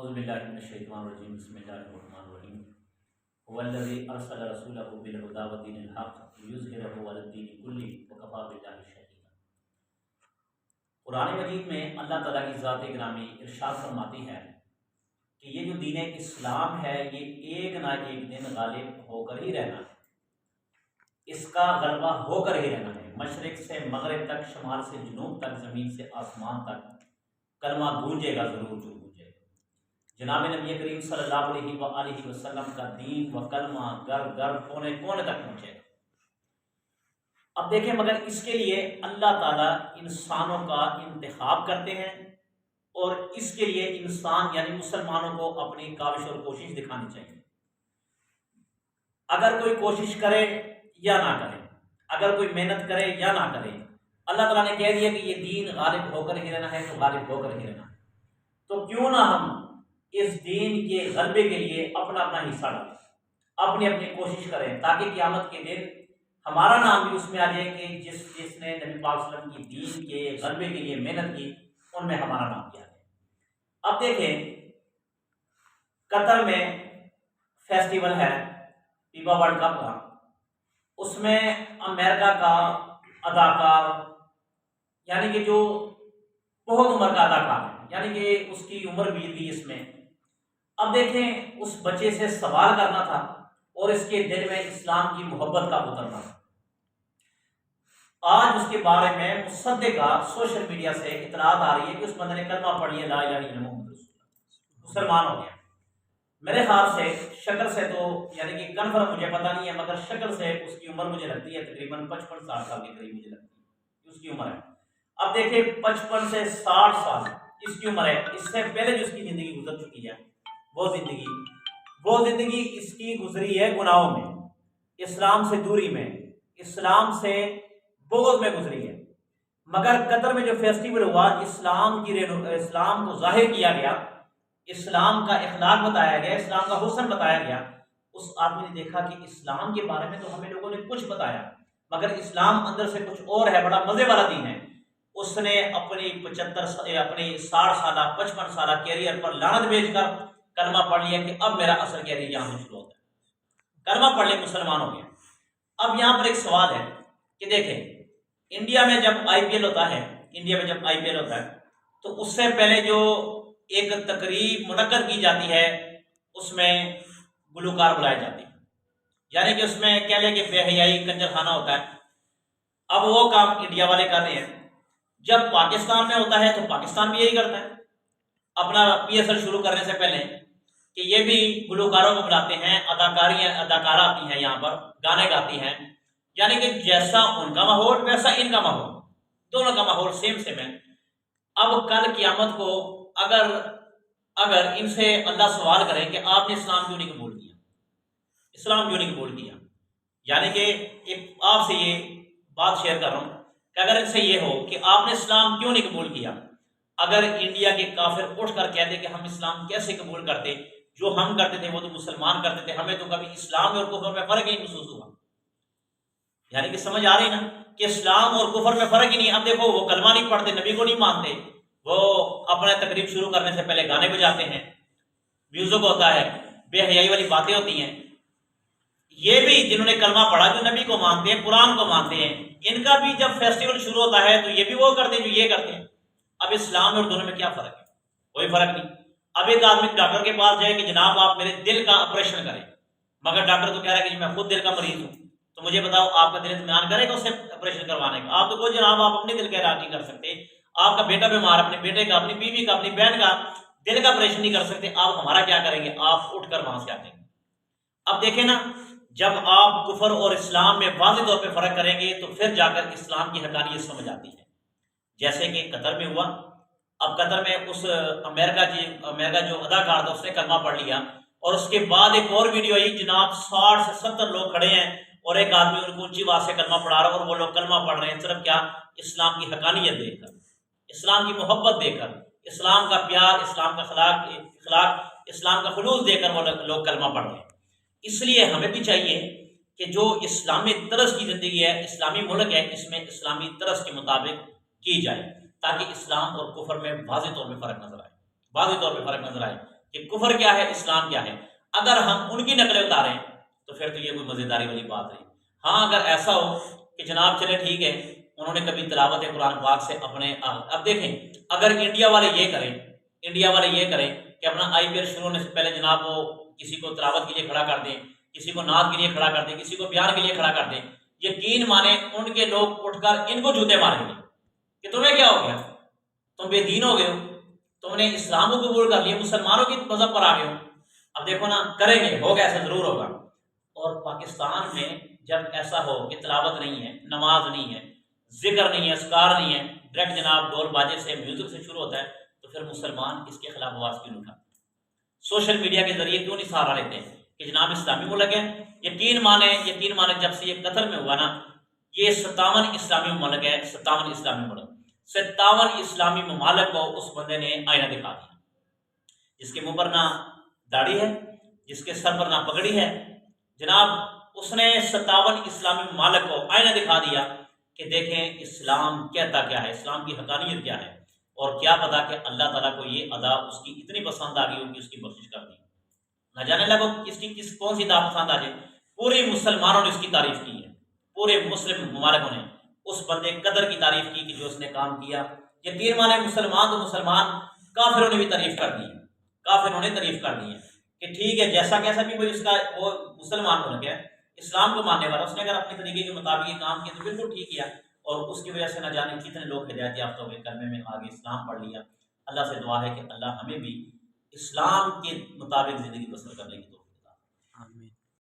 اعوذ باللہ من الشیطان الرجیم بسم اللہ الرحمن الرحیم هو الذی ارسل رسولہ بالہدی ودین الحق لیظہرہ علی الدین کلہ وکفی باللہ شہیدا۔ قرآن مجید میں اللہ تعالیٰ کی ذات گرامی ارشاد فرماتی ہے کہ یہ جو دین اسلام ہے یہ ایک نہ ایک دن غالب ہو کر ہی رہنا ہے، اس کا غلبہ ہو کر ہی رہنا ہے۔ مشرق سے مغرب تک، شمال سے جنوب تک، زمین سے آسمان تک کلمہ گونجے گا، ضرور جو گونجے گا۔ جناب نبی کریم صلی اللہ علیہ وآلہ وسلم کا دین و کلمہ گھر گھر کونے کونے تک پہنچے گا۔ اب دیکھیں، مگر اس کے لیے اللہ تعالیٰ انسانوں کا انتخاب کرتے ہیں اور اس کے لیے انسان یعنی مسلمانوں کو اپنی کاوش اور کوشش دکھانی چاہیے۔ اگر کوئی کوشش کرے یا نہ کرے، اگر کوئی محنت کرے یا نہ کرے، اللہ تعالیٰ نے کہہ دیا کہ یہ دین غالب ہو کر ہی رہنا ہے، تو غالب ہو کر ہی رہنا ہے۔ تو کیوں نہ ہم اس دین کے غلبے کے لیے اپنا اپنا حصہ ڈالیں، اپنی اپنی کوشش کریں، تاکہ قیامت کے دن ہمارا نام بھی اس میں آ جائے کہ جس نے نبی پاک صلی اللہ علیہ وسلم کی دین کے غلبے کے لیے محنت کی، ان میں ہمارا نام بھی آ جائے۔ اب دیکھیں، قطر میں فیسٹیول ہے فیفا ورلڈ کپ کا، اس میں امریکہ کا اداکار یعنی کہ جو بہت عمر کا اداکار ہے، یعنی کہ اس کی عمر بیت گئی اس میں۔ اب دیکھیں، اس بچے سے سوال کرنا تھا اور اس کے دل میں اسلام کی محبت کا اترنا تھا۔ آج اس کے بارے میں مصدقہ سوشل میڈیا سے اطلاعات آ رہی ہے کہ اس بندے نے کلمہ پڑھ لیا، لا الہ الا اللہ محمد رسول اللہ، مسلمان ہو گیا۔ میرے خیال سے شکل سے تو یعنی کہ کنفرم مجھے پتہ نہیں ہے، مگر شکل سے اس کی عمر مجھے لگتی ہے تقریباً 55 سال کے قریب مجھے لگتی ہے اس کی عمر ہے۔ اب دیکھیں، 55 سے 60 سال اس کی عمر ہے۔ اس سے پہلے جو اس کی زندگی گزر چکی ہے، وہ زندگی اس کی گزری ہے گناہوں میں، اسلام سے دوری میں، اسلام سے بغض میں گزری ہے۔ مگر قطر میں جو فیسٹیول ہوا، اسلام کو ظاہر کیا گیا، اسلام کا اخلاق بتایا گیا، اسلام کا حسن بتایا گیا۔ اس آدمی نے دیکھا کہ اسلام کے بارے میں تو ہمیں لوگوں نے کچھ بتایا، مگر اسلام اندر سے کچھ اور ہے، بڑا مزے والا دین ہے۔ اس نے اپنی 60 سالہ 55 سالہ کیریئر پر لعنت بھیج کر کلمہ پڑھ لیا کہ اب میرا اصل کیریئر یہاں سے شروع ہوتا ہے۔ کلمہ پڑھ لے، مسلمان ہو گیا۔ اب یہاں پر ایک سوال ہے کہ دیکھیں، انڈیا میں جب آئی پی ایل ہوتا ہے تو اس سے پہلے جو ایک تقریب منعقد کی جاتی ہے، اس میں گلوکار بلائے جاتے ہیں، یعنی کہ اس میں کہہ لیں کہ بے حیائی کنجر خانہ ہوتا ہے۔ اب وہ کام انڈیا والے کر رہے ہیں۔ جب پاکستان میں ہوتا ہے تو پاکستان بھی یہی کرتا ہے، اپنا پی ایس ایل شروع کرنے سے پہلے کہ یہ بھی گلوکاروں کو بلاتے ہیں، اداکارہ آتی ہیں، یہاں پر گانے گاتی ہیں، یعنی کہ جیسا ان کا ماحول ویسا ان کا ماحول، دونوں کا ماحول سیم ہے۔ اب کل قیامت کو اگر ان سے اللہ سوال کرے کہ آپ نے اسلام کیوں نہیں قبول کیا، یعنی کہ آپ سے یہ بات شیئر کر رہا ہوں کہ اگر ان سے یہ ہو کہ آپ نے اسلام کیوں نہیں قبول کیا، اگر انڈیا کے کافر اٹھ کر کہتے کہ ہم اسلام کیسے قبول کرتے، جو ہم کرتے تھے وہ تو مسلمان کرتے تھے، ہمیں تو کبھی اسلام اور کفر میں فرق ہی نہیں محسوس ہوا، یعنی کہ سمجھ آ رہی نا کہ اسلام اور کفر میں فرق ہی نہیں۔ اب دیکھو، وہ کلمہ نہیں پڑھتے، نبی کو نہیں مانتے، وہ اپنے تقریب شروع کرنے سے پہلے گانے بجاتے ہیں، میوزک ہوتا ہے، بے حیائی والی باتیں ہوتی ہیں۔ یہ بھی جنہوں نے کلمہ پڑھا، جو نبی کو مانتے ہیں، قرآن کو مانتے ہیں، ان کا بھی جب فیسٹیول شروع ہوتا ہے تو یہ بھی وہ کرتے ہیں جو یہ کرتے ہیں۔ اب اسلام اور دونوں میں کیا فرق ہے؟ کوئی فرق نہیں۔ اب ایک آدمی ڈاکٹر کے پاس جائے کہ جناب آپ میرے دل کا آپریشن کریں، مگر ڈاکٹر تو کہہ رہا ہے کہ میں خود دل کا مریض ہوں، تو مجھے بتاؤ آپ کا دل اطمینان کرے گا اسے آپریشن کروانے کا؟ آپ تو کوئی جناب آپ اپنے دل کا علاج نہیں کر سکتے، آپ کا بیٹا بیمار، اپنے بیٹے کا، اپنی بیوی کا، اپنی بہن کا دل کا آپریشن نہیں کر سکتے، آپ ہمارا کیا کریں گے؟ آپ اٹھ کر وہاں سے آ جائیں گے۔ اب دیکھیں نا، جب آپ کفر اور اسلام میں واضح طور پہ فرق کریں گے تو پھر جا کر اسلام کی حقانیت سمجھ آتی ہے۔ جیسے کہ قطر میں ہوا، اب قطر میں اس امریکہ جو اداکار تھا اس نے کلمہ پڑھ لیا، اور اس کے بعد ایک اور ویڈیو آئی، جناب 60 سے 70 لوگ کھڑے ہیں اور ایک آدمی ان کو اونچی آواز سے کلمہ پڑھا رہا ہے، اور وہ لوگ کلمہ پڑھ رہے ہیں صرف کیا؟ اسلام کی حقانیت دیکھ کر، اسلام کی محبت دیکھ کر، اسلام کا پیار، اسلام کا اخلاق، اسلام کا خلوص دیکھ کر وہ لوگ کلمہ پڑھ رہے ہیں۔ اس لیے ہمیں بھی چاہیے کہ جو اسلامی طرز کی زندگی ہے، اسلامی ملک ہے، اس میں اسلامی طرز کے مطابق کی جائے، تاکہ اسلام اور کفر میں واضح طور پہ فرق نظر آئے۔ کہ کفر کیا ہے، اسلام کیا ہے۔ اگر ہم ان کی نقلیں اتاریں تو پھر تو یہ کوئی مزیداری والی بات نہیں۔ ہاں اگر ایسا ہو کہ جناب چلے ٹھیک ہے، انہوں نے کبھی تلاوت قرآن پاک سے اپنے اب دیکھیں اگر انڈیا والے یہ کریں کہ اپنا آئی پی ایل شروع ہونے سے پہلے جناب وہ کسی کو تلاوت کے لیے کھڑا کر دیں، کسی کو نعت کے لیے کھڑا کر دیں، کسی کو بیان کے لیے کھڑا کر دیں، یقین مانے ان کے لوگ اٹھ کر ان کو جوتے ماریں گے کہ تمہیں کیا ہو گیا، تم بے دین ہو گئے ہو، تم نے اسلام کو قبول کر لیا، مسلمانوں کی مذہب پر آ گئے ہو۔ اب دیکھو نا، کریں گے، ہوگا ایسا ضرور ہوگا۔ اور پاکستان میں جب ایسا ہو کہ تلاوت نہیں ہے، نماز نہیں ہے، ذکر نہیں ہے، اذکار نہیں ہے، ڈائریکٹ جناب ڈول باجے سے میوزک سے شروع ہوتا ہے، تو پھر مسلمان اس کے خلاف آواز کیوں نہیں اٹھاتے؟ سوشل میڈیا کے ذریعے کیوں نہیں سہارا لیتے ہیں کہ جناب اسلامی ملک ہے؟ یقین مانے جب سے یہ قطر میں ہوا نا، یہ 57 اسلامی ممالک ہے، 57 اسلامی ملک، 57 اسلامی ممالک کو اس بندے نے آئینہ دکھا دیا، جس کے منہ پر نہ داڑھی ہے، جس کے سر پر نہ پگڑی ہے، جناب اس نے 57 اسلامی ممالک کو آئینہ دکھا دیا کہ دیکھیں اسلام کہتا کیا ہے، اسلام کی حقانیت کیا ہے۔ اور کیا پتا کہ اللہ تعالیٰ کو یہ ادا اس کی اتنی پسند آ گئی ہوگی، اس کی بخشش کر دی، نہ جانے لگو کون سی ادا پسند آ جائے۔ پورے مسلمانوں نے اس کی تعریف کی ہے، پورے مسلم ممالکوں نے اس بندے قدر کی تعریف کی کہ جو اس نے کام کیا۔ یقین مانے مسلمان تو مسلمان، کافروں نے بھی تعریف کر دی، کافروں نے تعریف کر دی ہے کہ ٹھیک ہے، جیسا بھی کوئی اس کا وہ مسلمان ہو گیا، اسلام کو ماننے والا، اس نے اگر اپنے طریقے کے مطابق یہ کام کیا تو بالکل ٹھیک کیا، اور اس کی وجہ سے نہ جانے کتنے لوگ ہدایت یافتہ ہوئے، کلمے میں آگے اسلام پڑھ لیا۔ اللہ سے دعا ہے کہ اللہ ہمیں بھی اسلام کے مطابق زندگی بسر کرنے کی